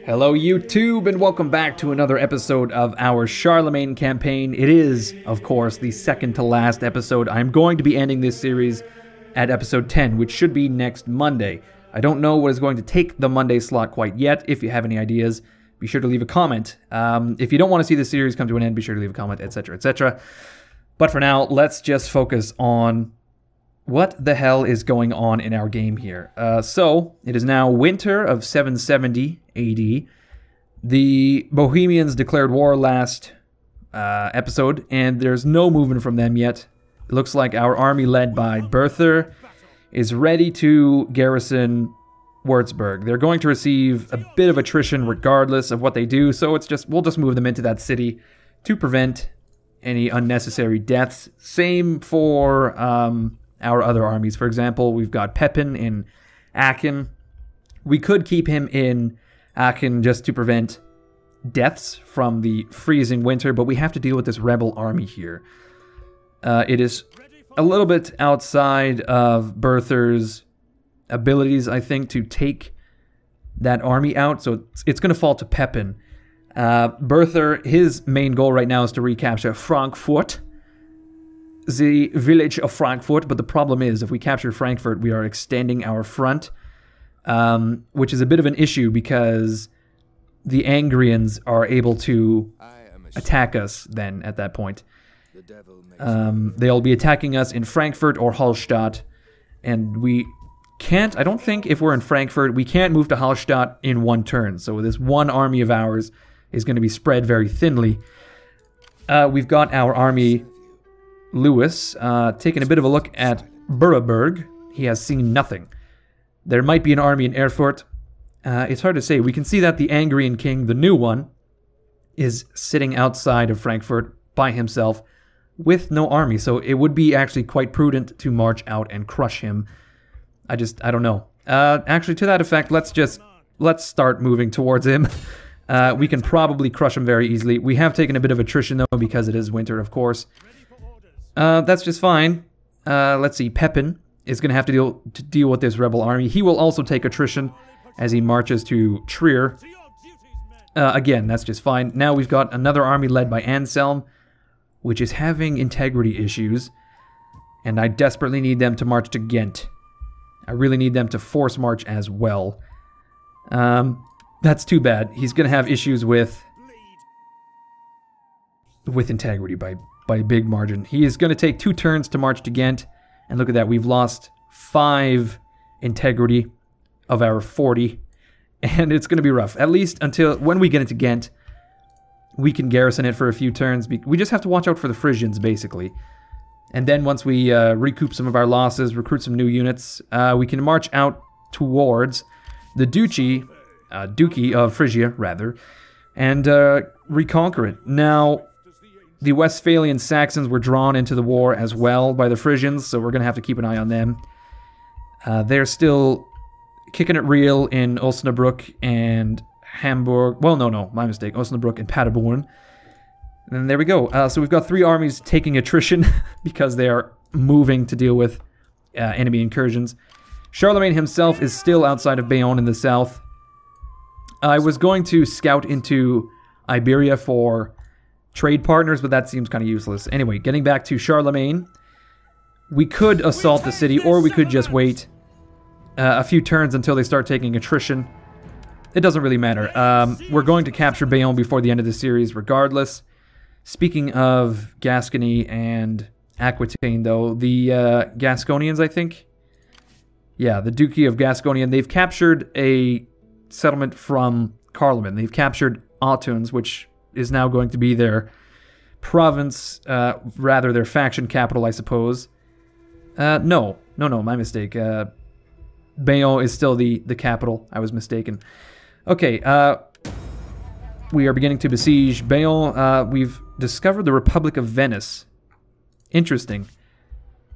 Hello YouTube and welcome back to another episode of our Charlemagne campaign. It is, of course, the second to last episode. I'm going to be ending this series at episode 10, which should be next Monday. I don't know what is going to take the Monday slot quite yet. If you have any ideas, be sure to leave a comment. If you don't want to see the series come to an end, be sure to leave a comment, etc., etc. But for now, let's just focus on what the hell is going on in our game here. So, it is now winter of 770 AD. The Bohemians declared war last episode, and there's no movement from them yet. It looks like our army led by Bertha is ready to garrison Würzburg. They're going to receive a bit of attrition regardless of what they do, so we'll just move them into that city to prevent any unnecessary deaths. Same for our other armies. For example, we've got Pepin in Aachen. We could keep him in Aachen just to prevent deaths from the freezing winter, but we have to deal with this rebel army here. It is a little bit outside of Bertha's abilities, I think, to take that army out, so it's going to fall to Pepin. Bertha, his main goal right now is to recapture Frankfurt, the village of Frankfurt, but the problem is if we capture Frankfurt, we are extending our front, which is a bit of an issue because the Angrians are able to attack us then at that point. They'll be attacking us in Frankfurt or Hallstatt, and we can't, I don't think if we're in Frankfurt, we can't move to Hallstatt in one turn, so this one army of ours is going to be spread very thinly. We've got our army Lewis, taking a bit of a look at Burburg. He has seen nothing. There might be an army in Erfurt. It's hard to say. We can see that the Angrian king, the new one, is sitting outside of Frankfurt by himself with no army. So it would be actually quite prudent to march out and crush him. I don't know. Actually, to that effect, let's start moving towards him. We can probably crush him very easily. We have taken a bit of attrition, though, because it is winter, of course. That's just fine. Let's see. Pepin is going to have to deal with this rebel army. He will also take attrition as he marches to Trier. Again, that's just fine. Now we've got another army led by Anselm, which is having integrity issues. And I desperately need them to march to Ghent. I really need them to force march as well. That's too bad. He's going to have issues with integrity by a big margin. He is going to take 2 turns to march to Ghent. And look at that. We've lost 5 integrity of our 40. And it's going to be rough. At least until when we get into Ghent, we can garrison it for a few turns. We just have to watch out for the Frisians, basically. And then once we recoup some of our losses, recruit some new units, we can march out towards the Duchy of Frisia, rather, and reconquer it. Now, the Westphalian Saxons were drawn into the war as well by the Frisians, so we're going to have to keep an eye on them. They're still kicking it real in Osnabrück and Hamburg. Well, no, my mistake. Osnabrück and Paderborn. And there we go. So we've got 3 armies taking attrition because they are moving to deal with enemy incursions. Charlemagne himself is still outside of Bayonne in the south. I was going to scout into Iberia for trade partners, but that seems kind of useless. Anyway, getting back to Charlemagne, we could assault the city, or we could just wait a few turns until they start taking attrition. It doesn't really matter. We're going to capture Bayonne before the end of the series regardless. Speaking of Gascony and Aquitaine, though, the Gasconians, I think? Yeah, the Duchy of Gascony, they've captured a settlement from Carloman. They've captured Autun, which is now going to be their province, rather their faction capital, I suppose. No, my mistake. Bayonne is still the capital. I was mistaken. Okay, we are beginning to besiege Bayonne. We've discovered the Republic of Venice. Interesting.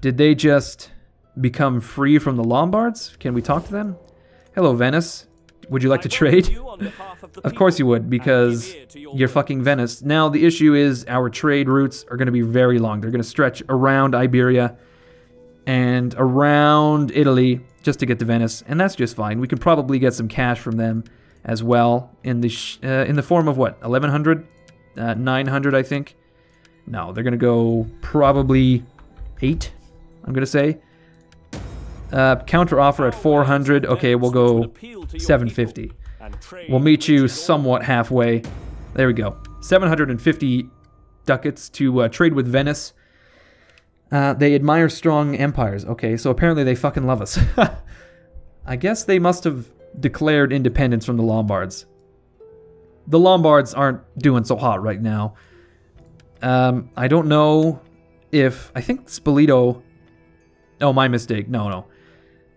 Did they just become free from the Lombards? Can we talk to them? Hello, Venice. Would you like to trade? Of course you would, because you're fucking Venice. Now, the issue is our trade routes are going to be very long. They're going to stretch around Iberia and around Italy just to get to Venice, and that's just fine. We can probably get some cash from them as well in the form of what, 1100, 900, I think. No, they're gonna go probably 8. I'm gonna say. Counter offer at 400. Okay, we'll go 750. We'll meet you somewhat halfway. There we go. 750 ducats to trade with Venice. They admire strong empires. Okay, so apparently they fucking love us. I guess they must have declared independence from the Lombards. The Lombards aren't doing so hot right now. I don't know if... I think Spoleto... Oh, my mistake. No.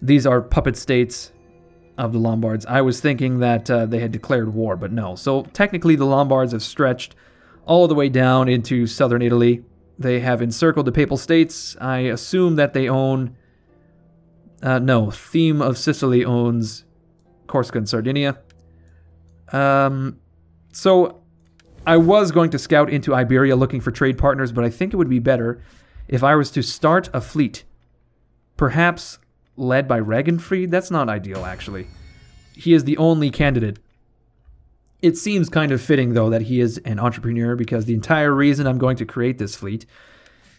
These are puppet states of the Lombards. I was thinking that they had declared war, but no. So technically the Lombards have stretched all the way down into southern Italy. They have encircled the Papal States. I assume that they own... no, Theme of Sicily owns Corsica and Sardinia. So I was going to scout into Iberia looking for trade partners, but I think it would be better if I was to start a fleet. Perhaps led by Ragenfried? That's not ideal, actually. He is the only candidate. It seems kind of fitting, though, that he is an entrepreneur, because the entire reason I'm going to create this fleet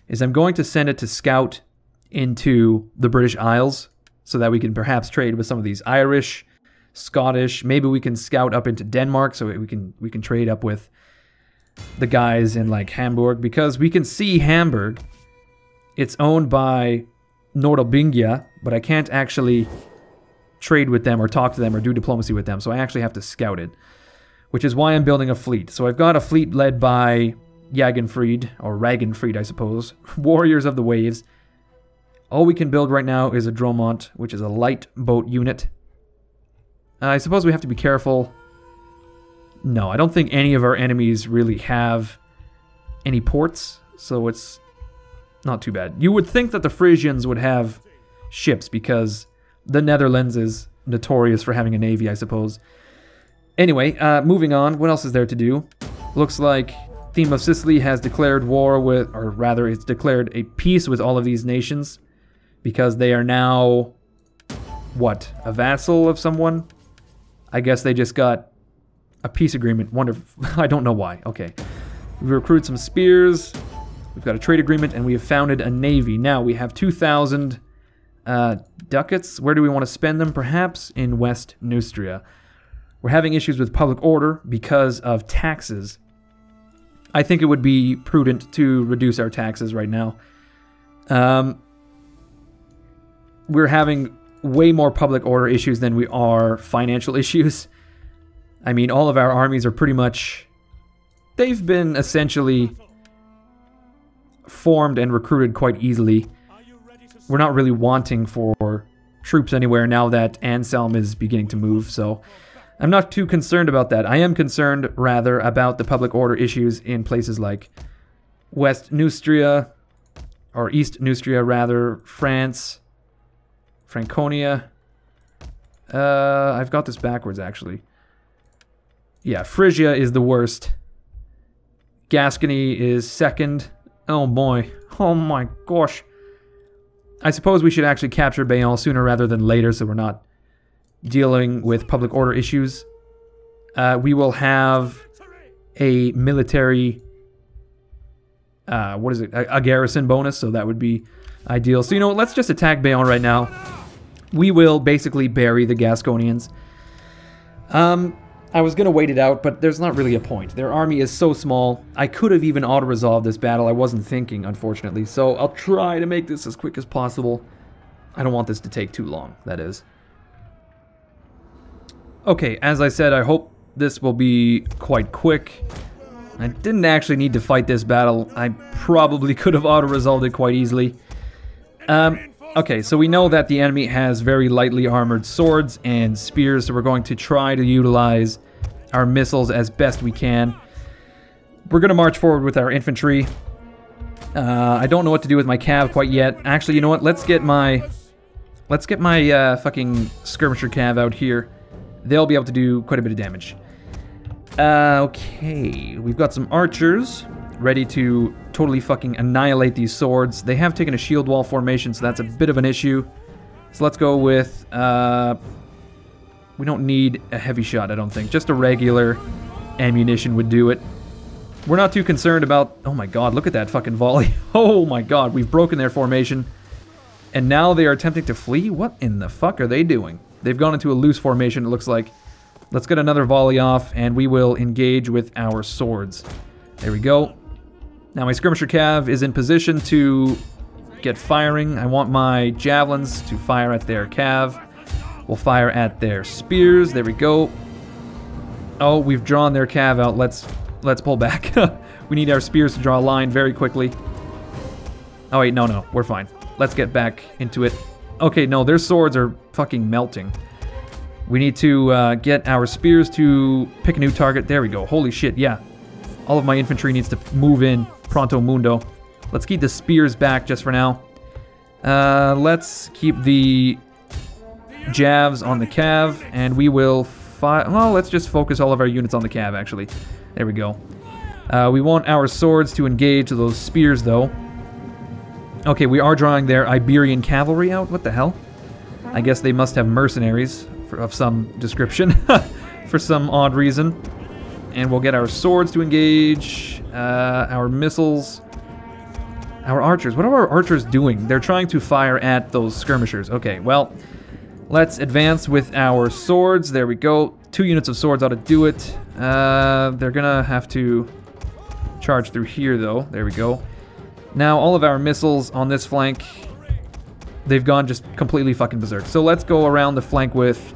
is I'm going to send it to scout into the British Isles so that we can perhaps trade with some of these Irish, Scottish. Maybe we can scout up into Denmark so we can trade up with the guys in, like, Hamburg, because we can see Hamburg. It's owned by Nordalbingia, but I can't actually trade with them or talk to them or do diplomacy with them, so I actually have to scout it, which is why I'm building a fleet. So I've got a fleet led by Jagenfried, or Ragenfried, I suppose. Warriors of the Waves. All we can build right now is a Dromont, which is a light boat unit. I suppose we have to be careful. No, I don't think any of our enemies really have any ports, so it's not too bad. You would think that the Frisians would have ships, because the Netherlands is notorious for having a navy, I suppose. Anyway, moving on. What else is there to do? Looks like Theme of Sicily has declared war with, or rather, it's declared a peace with all of these nations, because they are now, what, a vassal of someone? I guess they just got a peace agreement. I don't know why. Okay. We've recruited some spears. We've got a trade agreement, and we have founded a navy. Now, we have 2,000 ducats. Where do we want to spend them? Perhaps in West Neustria. We're having issues with public order because of taxes. I think it would be prudent to reduce our taxes right now. We're having way more public order issues than we are financial issues. I mean, all of our armies are pretty much... They've been essentially formed and recruited quite easily. We're not really wanting for troops anywhere now that Anselm is beginning to move, so I'm not too concerned about that. I am concerned, rather, about the public order issues in places like West Neustria, or East Neustria, rather, France, Franconia. I've got this backwards, actually. Yeah, Frisia is the worst. Gascony is second. Oh boy. Oh my gosh. I suppose we should actually capture Bayonne sooner rather than later, so we're not dealing with public order issues. We will have a military... what is it? A garrison bonus, so that would be ideal. So, you know what? Let's just attack Bayonne right now. We will basically bury the Gasconians. I was going to wait it out, but there's not really a point. Their army is so small. I could have even auto-resolved this battle. I wasn't thinking, unfortunately. So I'll try to make this as quick as possible. I don't want this to take too long, that is. Okay, as I said, I hope this will be quite quick. I didn't actually need to fight this battle. I probably could have auto-resolved it quite easily. Okay, so we know that the enemy has very lightly armored swords and spears, so we're going to try to utilize our missiles as best we can. We're going to march forward with our infantry. I don't know what to do with my cav quite yet. Actually, you know what? Let's get my fucking skirmisher cav out here. They'll be able to do quite a bit of damage. Okay, we've got some archers ready to totally fucking annihilate these swords. They have taken a shield wall formation, so that's a bit of an issue. So let's go with, we'll We don't need a heavy shot, I don't think. Just a regular ammunition would do it. We're not too concerned about... Oh my god, look at that fucking volley. Oh my god, we've broken their formation. And now they are attempting to flee? What in the fuck are they doing? They've gone into a loose formation, it looks like. Let's get another volley off, and we will engage with our swords. There we go. Now my skirmisher cav is in position to get firing. I want my javelins to fire at their cav. We'll fire at their spears. There we go. Oh, we've drawn their cav out. Let's pull back. We need our spears to draw a line very quickly. Oh wait, no, we're fine. Let's get back into it. Okay, no, their swords are fucking melting. We need to get our spears to pick a new target. There we go. Holy shit, yeah. All of my infantry needs to move in pronto mundo. Let's keep the spears back just for now. Let's keep the javs on the cav, and we will well, let's just focus all of our units on the cav, actually. There we go. We want our swords to engage those spears, though. Okay, we are drawing their Iberian cavalry out. What the hell? I guess they must have mercenaries of some description for some odd reason. And we'll get our swords to engage, our missiles, our archers. What are our archers doing? They're trying to fire at those skirmishers. Okay, well, let's advance with our swords. There we go. 2 units of swords ought to do it. They're gonna have to charge through here, though. There we go. Now, all of our missiles on this flank, they've gone just completely fucking berserk. So let's go around the flank with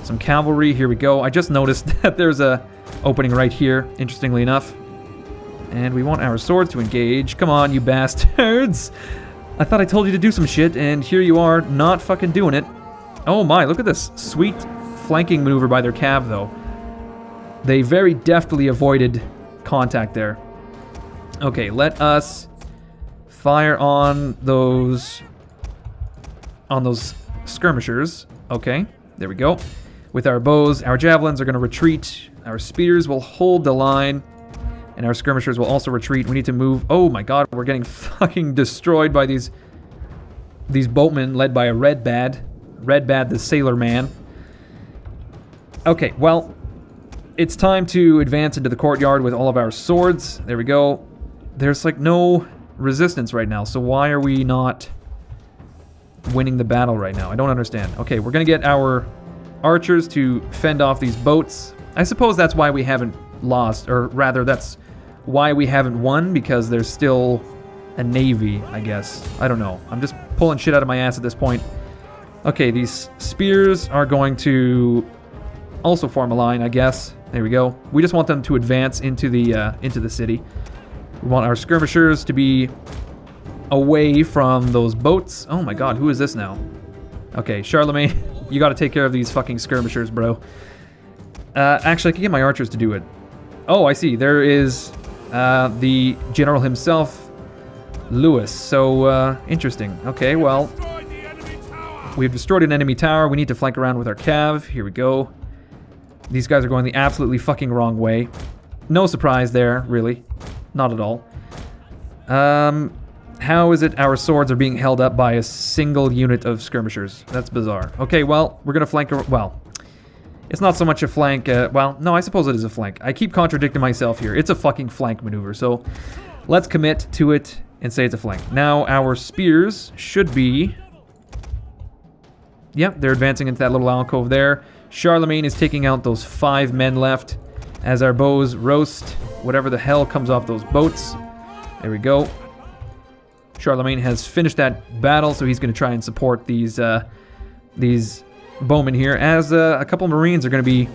some cavalry. Here we go. I just noticed that there's a opening right here, interestingly enough. And we want our swords to engage. Come on, you bastards. I thought I told you to do some shit, and here you are, not fucking doing it. Oh my, look at this sweet flanking maneuver by their cav, though. They very deftly avoided contact there. Okay, let us fire on those skirmishers. Okay, there we go. With our bows, our javelins are going to retreat. Our spears will hold the line, and our skirmishers will also retreat. We need to move. Oh my god, we're getting fucking destroyed by these boatmen led by a Red Bad the sailor man. Okay, well, it's time to advance into the courtyard with all of our swords. There we go. There's like no resistance right now, so why are we not winning the battle right now? I don't understand. Okay, we're gonna get our archers to fend off these boats. I suppose that's why we haven't lost, or rather that's why we haven't won, because there's still a navy, I guess. I don't know. I'm just pulling shit out of my ass at this point. Okay, these spears are going to also form a line, I guess. There we go. We just want them to advance into the city. We want our skirmishers to be away from those boats. Oh my god, who is this now? Okay, Charlemagne, you gotta take care of these fucking skirmishers, bro. Actually, I can get my archers to do it. Oh, I see. There is the general himself, Lewis. So, interesting. Okay, well, we've destroyed an enemy tower. We need to flank around with our cav. Here we go. These guys are going the absolutely fucking wrong way. No surprise there, really. Not at all. How is it our swords are being held up by a single unit of skirmishers? That's bizarre. Okay, well, we're gonna flank... Well, it's not so much a flank... well, no, I suppose it is a flank. I keep contradicting myself here. It's a fucking flank maneuver, so let's commit to it and say it's a flank. Now, our spears should be... Yep, they're advancing into that little alcove there. Charlemagne is taking out those 5 men left as our bows roast whatever the hell comes off those boats. There we go. Charlemagne has finished that battle, so he's going to try and support these bowmen here, as a couple Marines are going to be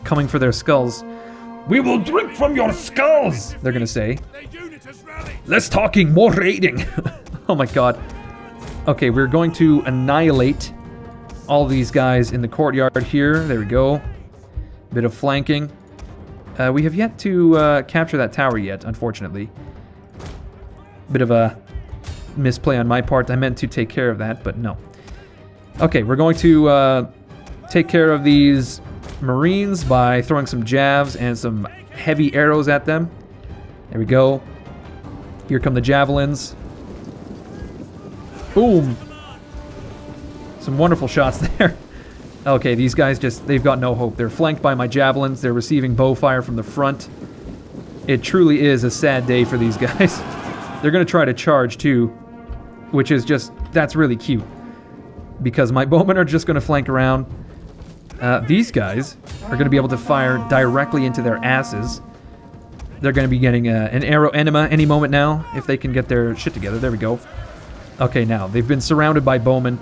coming for their skulls. We will drink from your skulls, they're going to say. Less talking, more raiding. Oh my god. Okay, we're going to annihilate all these guys in the courtyard here. There we go. Bit of flanking. We have yet to capture that tower yet, unfortunately. Bit of a misplay on my part. I meant to take care of that, but no. Okay, we're going to take care of these Marines by throwing some jabs and some heavy arrows at them. There we go. Here come the javelins. Boom! Some wonderful shots there. Okay, these guys they've got no hope. They're flanked by my javelins. They're receiving bow fire from the front. It truly is a sad day for these guys. They're going to try to charge too, which is that's really cute. Because my bowmen are just going to flank around. These guys are going to be able to fire directly into their asses. They're going to be getting an arrow enema any moment now, if they can get their shit together. There we go. Okay, now, they've been surrounded by bowmen.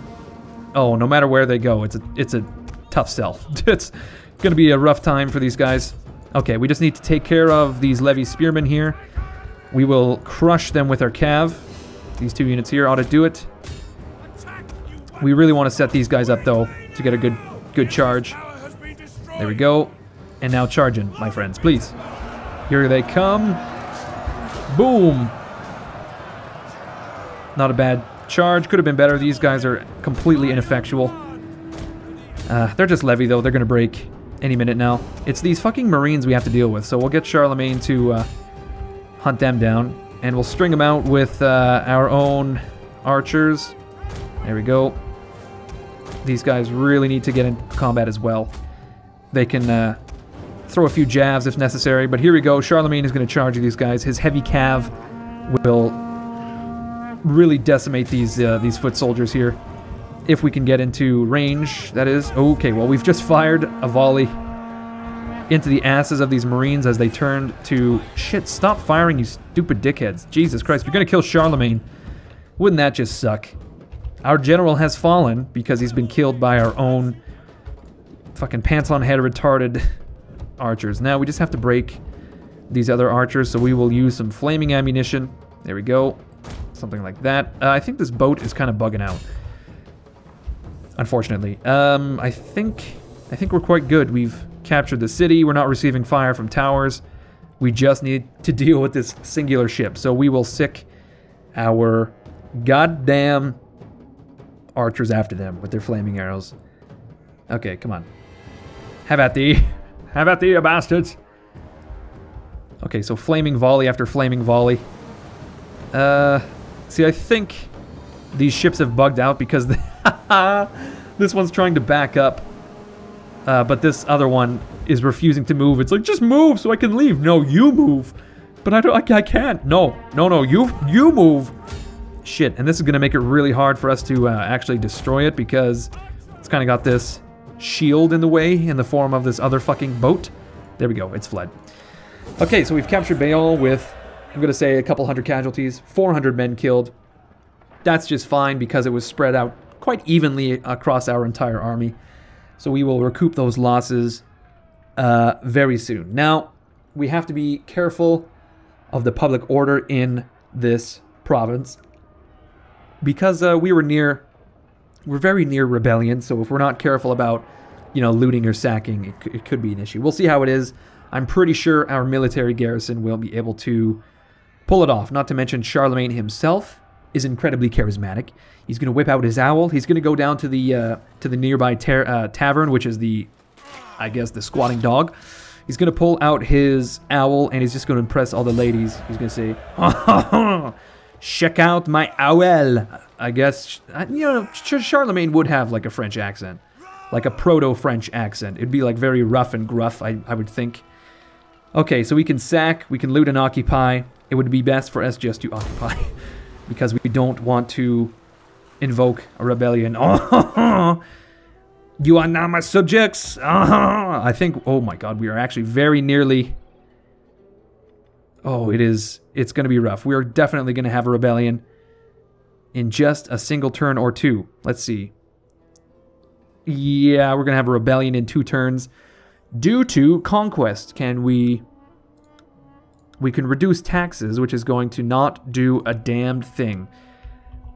Oh, no matter where they go, it's a tough sell. It's going to be a rough time for these guys. Okay, we just need to take care of these levy spearmen here. We will crush them with our cav. These 2 units here ought to do it. We really want to set these guys up, though, to get a good charge. There we go. And now charging, my friends, please. Here they come. Boom. Not a bad charge. Could have been better. These guys are completely ineffectual. They're just levy, though. They're going to break any minute now. It's these fucking Marines we have to deal with, so we'll get Charlemagne to hunt them down. And we'll string them out with our own archers. There we go. These guys really need to get in combat as well. They can throw a few jabs if necessary, but here we go. Charlemagne is going to charge these guys. His heavy cav will really decimate these foot soldiers here. If we can get into range, that is. Okay, well, we've just fired a volley into the asses of these Marines as they turned to... Shit, stop firing, you stupid dickheads. Jesus Christ, you're going to kill Charlemagne. Wouldn't that just suck? Our general has fallen because he's been killed by our own fucking pants-on-head retarded archers. Now we just have to break these other archers, so we will use some flaming ammunition. There we go. Something like that. I think this boat is kind of bugging out, unfortunately. I think we're quite good. We've captured the city. We're not receiving fire from towers. We just need to deal with this singular ship. So we will sick our goddamn archers after them with their flaming arrows. Okay, come on. Have at thee. Have at thee, you bastards. Okay, so flaming volley after flaming volley. See, I think these ships have bugged out because this one's trying to back up. But this other one is refusing to move. It's like, just move so I can leave. No, you move. But I can't. No, you move. Shit, and this is going to make it really hard for us to actually destroy it because it's kind of got this shield in the way in the form of this other fucking boat. There we go, it's fled. Okay, so we've captured Bayonne with, I'm going to say, a couple hundred casualties, 400 men killed. That's just fine because it was spread out quite evenly across our entire army. So we will recoup those losses very soon. Now, we have to be careful of the public order in this province because we're very near rebellion. So if we're not careful about, looting or sacking, it could be an issue. We'll see how it is. I'm pretty sure our military garrison will be able to pull it off. Not to mention Charlemagne himself is incredibly charismatic. He's going to whip out his owl. He's going to go down to the nearby tavern, which is I guess, the squatting dog. He's going to pull out his owl, and he's just going to impress all the ladies. He's going to say, check out my owl. I guess, Charlemagne would have, like, a French accent. Like a proto-French accent. It'd be, like, very rough and gruff, I would think. Okay, so we can sack, we can loot and occupy. It would be best for us just to occupy. Because we don't want to invoke a rebellion. You are now my subjects. I think, oh my god, we are actually very nearly... Oh, it's going to be rough. We are definitely going to have a rebellion in just a single turn or two. Let's see. Yeah, we're going to have a rebellion in 2 turns. Due to conquest, we can reduce taxes, which is going to not do a damned thing.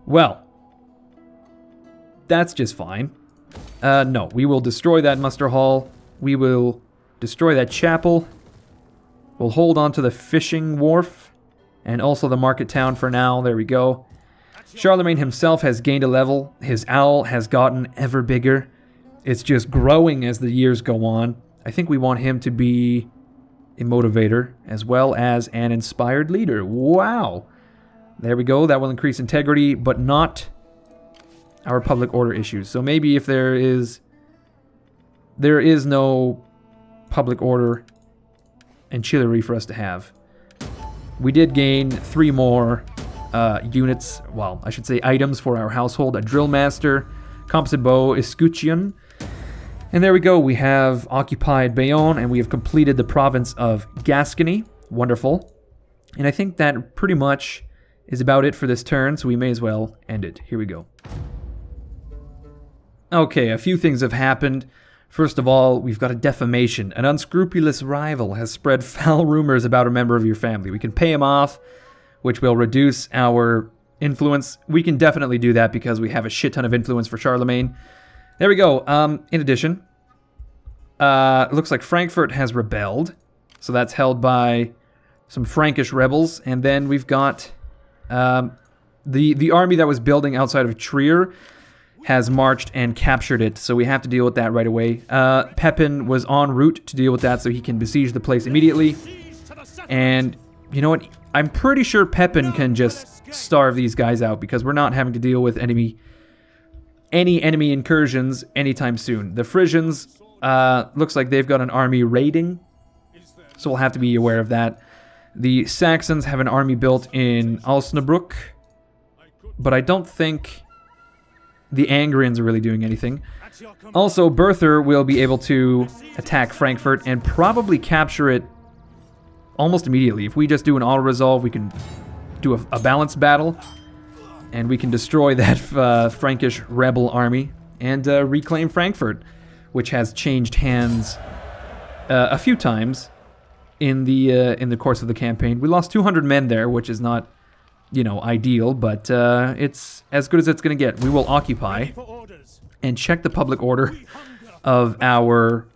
Well, that's just fine. No, we will destroy that muster hall. We will destroy that chapel. We'll hold on to the fishing wharf and also the market town for now. There we go. Charlemagne himself has gained a level. His owl has gotten ever bigger. It's just growing as the years go on. I think we want him to be a motivator as well as an inspired leader. Wow. There we go. That will increase integrity, but not our public order issues. So maybe if there is there is no public order and chivalry for us to have. We did gain 3 more units, well, I should say items for our household. A drill master, composite bow, escutcheon. And there we go, we have occupied Bayonne, and we have completed the province of Gascony. Wonderful. And I think that pretty much is about it for this turn, so we may as well end it. Here we go. Okay, a few things have happened. First of all, we've got a defamation. An unscrupulous rival has spread foul rumors about a member of your family. We can pay him off, which will reduce our influence. We can definitely do that because we have a shit ton of influence for Charlemagne. There we go. In addition, it looks like Frankfurt has rebelled. So that's held by some Frankish rebels. And then we've got the army that was building outside of Trier has marched and captured it, so we have to deal with that right away. Pepin was en route to deal with that, so he can besiege the place immediately. And you know what? I'm pretty sure Pepin can just starve these guys out because we're not having to deal with any enemy incursions anytime soon. The Frisians looks like they've got an army raiding, so we'll have to be aware of that. The Saxons have an army built in Osnabrück, but I don't think the Angrians are really doing anything. Also, Berther will be able to attack Frankfurt and probably capture it almost immediately. If we just do an auto-resolve, we can do a balanced battle, and we can destroy that Frankish rebel army and reclaim Frankfurt, which has changed hands a few times in the course of the campaign. We lost 200 men there, which is not, you know, ideal, but it's as good as it's going to get. We will occupy and check the public order of our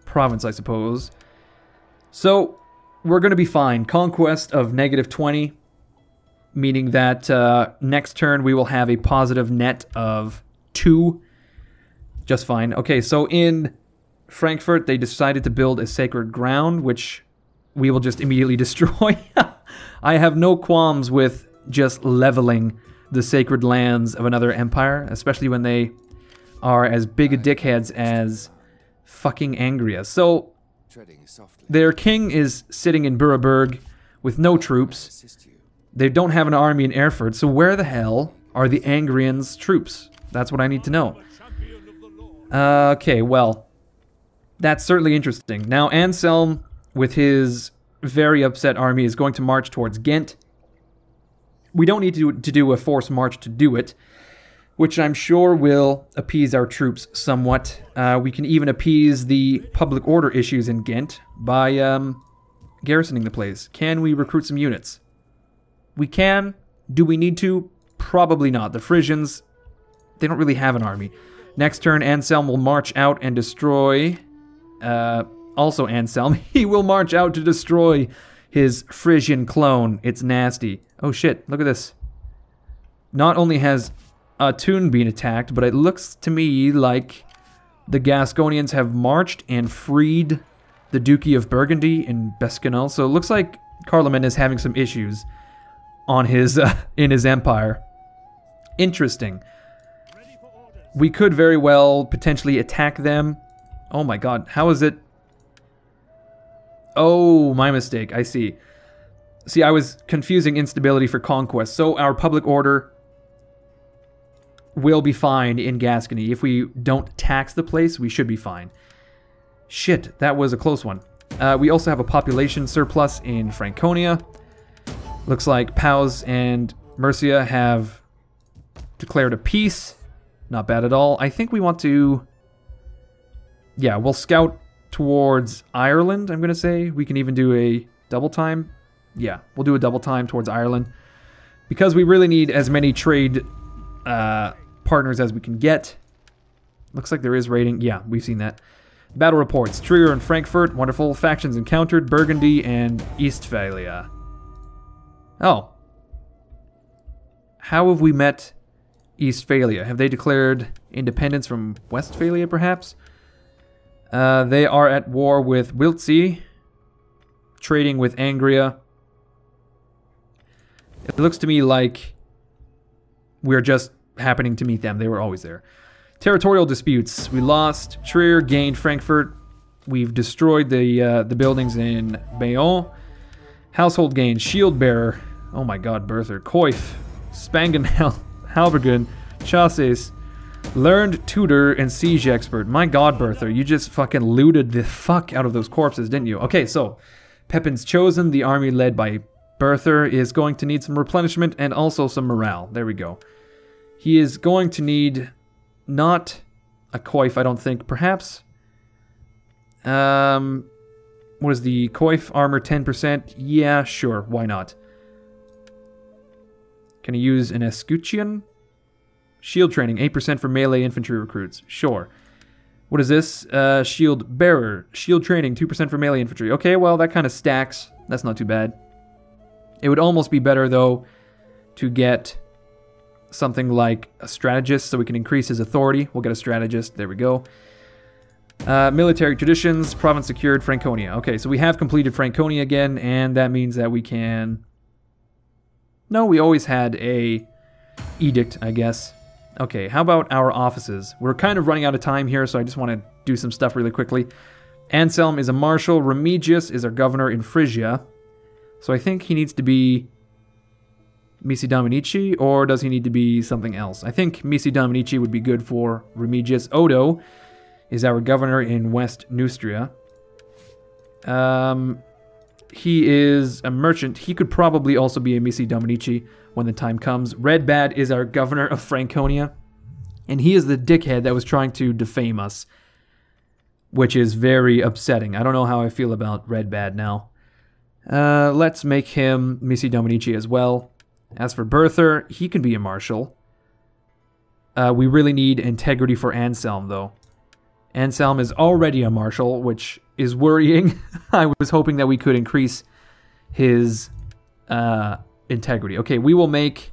province, I suppose. So we're going to be fine. Conquest of -20, meaning that next turn we will have a positive net of 2. Just fine. Okay, so in Frankfurt, they decided to build a sacred ground, which we will just immediately destroy. I have no qualms with just leveling the sacred lands of another empire, especially when they are as big a dickheads as fucking Angria. So, their king is sitting in Bürgerberg with no troops. They don't have an army in Erfurt, so where the hell are the Angrians' troops? That's what I need to know. Okay, well, that's certainly interesting. Now, Anselm, with his very upset army, is going to march towards Ghent. We don't need to do a forced march to do it, which I'm sure will appease our troops somewhat. We can even appease the public order issues in Ghent by garrisoning the place. Can we recruit some units? We can. Do we need to? Probably not. The Frisians, they don't really have an army. Next turn, Anselm will march out and destroy... Also Anselm, he will march out to destroy his Frisian clone. It's nasty. Oh shit, look at this. Not only has Thun been attacked, but it looks to me like the Gasconians have marched and freed the Duchy of Burgundy in Gascony. So it looks like Carloman is having some issues on his in his empire. Interesting. We could very well potentially attack them. Oh my god, how is it? Oh, my mistake, I see. See, I was confusing instability for conquest. So our public order will be fine in Gascony. If we don't tax the place, we should be fine. Shit, that was a close one. We also have a population surplus in Franconia. Looks like Pau and Mercia have declared a peace. Not bad at all. I think we want to... Yeah, we'll scout towards Ireland, I'm going to say. We can even do a double time. Yeah, we'll do a double time towards Ireland. Because we really need as many trade partners as we can get. Looks like there is raiding. Yeah, we've seen that. Battle reports. Trier and Frankfurt. Wonderful. Factions encountered. Burgundy and Eastphalia. Oh. How have we met Eastphalia? Have they declared independence from Westphalia, perhaps? They are at war with Wiltzi, trading with Angria. It looks to me like we're just happening to meet them. They were always there. Territorial disputes. We lost Trier, gained Frankfurt. We've destroyed the buildings in Bayonne. Household gains. Shield bearer. Oh my god, Berther. Coif. Spangen Halbergen. Chassis. Learned tutor and siege expert. My god, Berther. You just fucking looted the fuck out of those corpses, didn't you? Okay, so. Pepin's chosen. The army led by Berther is going to need some replenishment and also some morale. There we go. He is going to need... Not a coif, I don't think. Perhaps. What is the coif? Armor 10%? Yeah, sure. Why not? Can I use an escutcheon? Shield training. 8% for melee infantry recruits. Sure. What is this? Shield bearer. Shield training. 2% for melee infantry. Okay, well, that kind of stacks. That's not too bad. It would almost be better, though, to get... something like a strategist so we can increase his authority. We'll get a strategist. There we go. Military traditions. Province secured. Franconia. Okay, so we have completed Franconia again, and that means that we can... No, we always had a edict, I guess. Okay, how about our offices? We're kind of running out of time here, so I just want to do some stuff really quickly. Anselm is a marshal. Remigius is our governor in Frisia. So I think he needs to be... Misi Dominici, or does he need to be something else? I think Misi Dominici would be good for Remigius. Odo is our governor in West Neustria. He is a merchant. He could probably also be a Misi Dominici when the time comes. Redbad is our governor of Franconia, and he is the dickhead that was trying to defame us, which is very upsetting. I don't know how I feel about Redbad now. Let's make him Misi Dominici as well. As for Berther, he can be a marshal. We really need integrity for Anselm, though. Anselm is already a marshal, which is worrying. I was hoping that we could increase his integrity. Okay, we will make...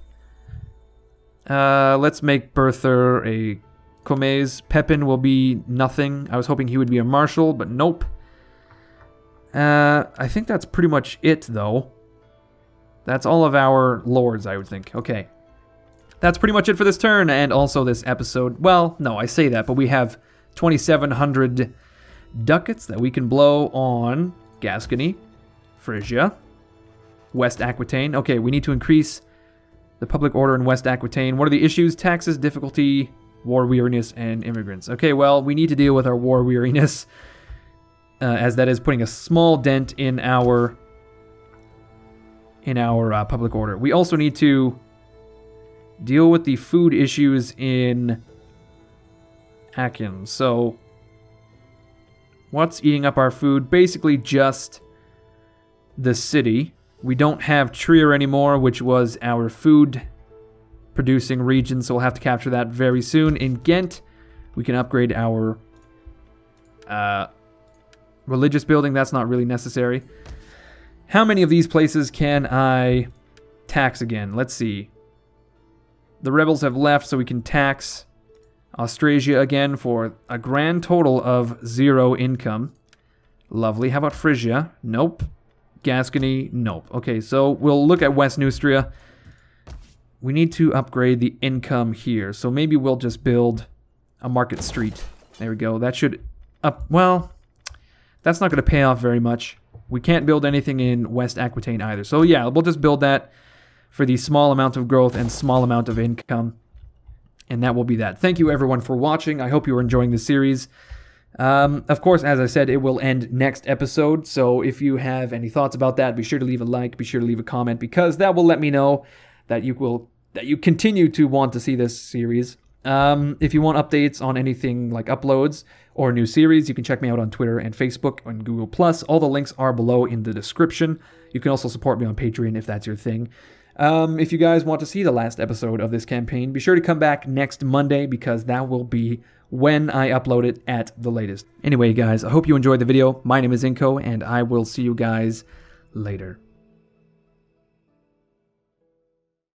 let's make Berther a Comes. Pepin will be nothing. I was hoping he would be a marshal, but nope. I think that's pretty much it, though. That's all of our lords, I would think. Okay. That's pretty much it for this turn, and also this episode. Well, no, I say that, but we have 2,700 ducats that we can blow on Gascony, Frisia, West Aquitaine. Okay, we need to increase the public order in West Aquitaine. What are the issues? Taxes, difficulty, war weariness, and immigrants. Okay, well, we need to deal with our war weariness, as that is putting a small dent in our public order. We also need to deal with the food issues in Aachen. So, what's eating up our food? Basically just the city. We don't have Trier anymore, which was our food producing region, so we'll have to capture that very soon. In Ghent, we can upgrade our religious building. That's not really necessary. How many of these places can I tax again? Let's see. The rebels have left, so we can tax Austrasia again for a grand total of 0 income. Lovely. How about Frisia? Nope. Gascony? Nope. Okay, so we'll look at West Neustria. We need to upgrade the income here, so maybe we'll just build a market street. There we go. That should well, that's not going to pay off very much. We can't build anything in West Aquitaine either. So yeah, we'll just build that for the small amount of growth and small amount of income. And that will be that. Thank you everyone for watching. I hope you are enjoying this series. Of course, as I said, it will end next episode. So if you have any thoughts about that, be sure to leave a like, be sure to leave a comment, because that will let me know that you continue to want to see this series. If you want updates on anything like uploads or new series, you can check me out on Twitter and Facebook and Google+. All the links are below in the description. You can also support me on Patreon if that's your thing. If you guys want to see the last episode of this campaign, be sure to come back next Monday, because that will be when I upload it at the latest. Anyway, guys, I hope you enjoyed the video. My name is Inko, and I will see you guys later.